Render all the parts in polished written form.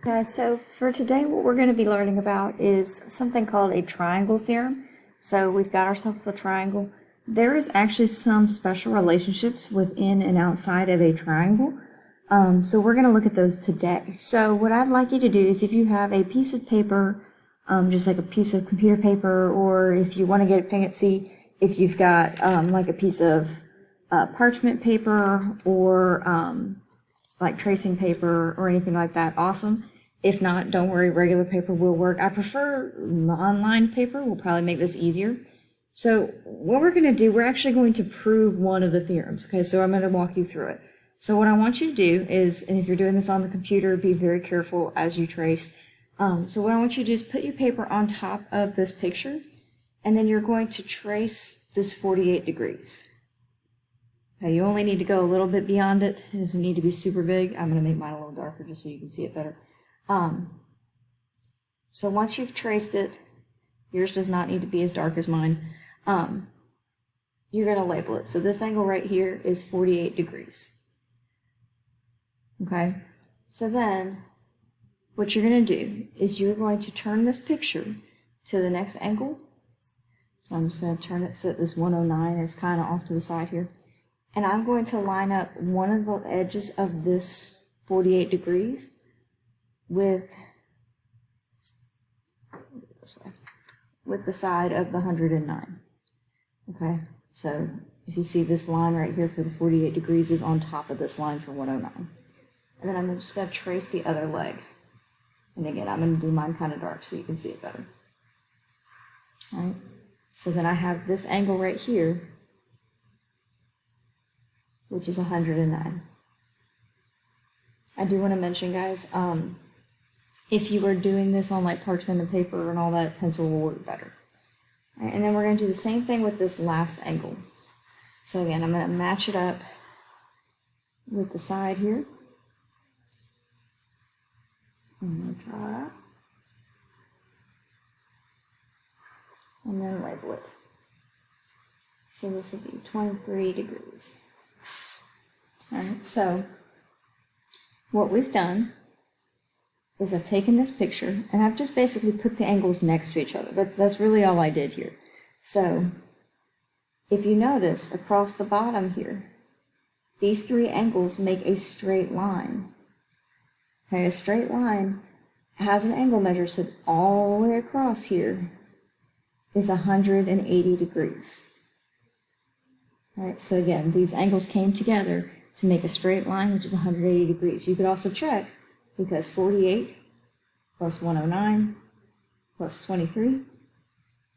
Guys, so for today what we're going to be learning about is something called a triangle theorem. So we've got ourselves a triangle. There is actually some special relationships within and outside of a triangle. So we're going to look at those today. So what I'd like you to do is if you have a piece of paper, just like a piece of computer paper, or if you want to get fancy, if you've got like a piece of parchment paper or like tracing paper or anything like that, awesome. If not, don't worry, regular paper will work. I prefer non-lined paper, will probably make this easier. So what we're going to do, we're actually going to prove one of the theorems. Okay, so I'm going to walk you through it. So what I want you to do is, and if you're doing this on the computer, be very careful as you trace. So what I want you to do is put your paper on top of this picture, and then you're going to trace this 48 degrees. Okay, you only need to go a little bit beyond it. It doesn't need to be super big. I'm going to make mine a little darker just so you can see it better. So once you've traced it, yours does not need to be as dark as mine. You're going to label it. So this angle right here is 48 degrees. Okay, so then what you're going to do is you're going to turn this picture to the next angle. So I'm just going to turn it so that this 109 is kind of off to the side here. And I'm going to line up one of the edges of this 48 degrees with the side of the 109. Okay, so if you see this line right here for the 48 degrees is on top of this line for 109. And then I'm just going to trace the other leg. And again, I'm going to do mine kind of dark so you can see it better. All right, so then I have this angle right here, which is 109. I do want to mention, guys, if you were doing this on like parchment and paper and all that, pencil will work better. All right, and then we're going to do the same thing with this last angle. So again, I'm going to match it up with the side here. I'm going to draw that. And then label it. So this will be 23 degrees. All right, so what we've done is I've taken this picture and I've just basically put the angles next to each other. That's really all I did here. So if you notice across the bottom here, these three angles make a straight line. Okay, a straight line has an angle measure, so all the way across here is 180 degrees. All right, so again, these angles came together to make a straight line, which is 180 degrees. You could also check, because 48 plus 109 plus 23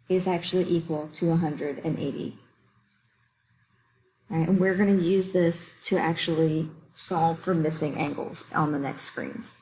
is actually equal to 180. All right, and we're going to use this to actually solve for missing angles on the next screens.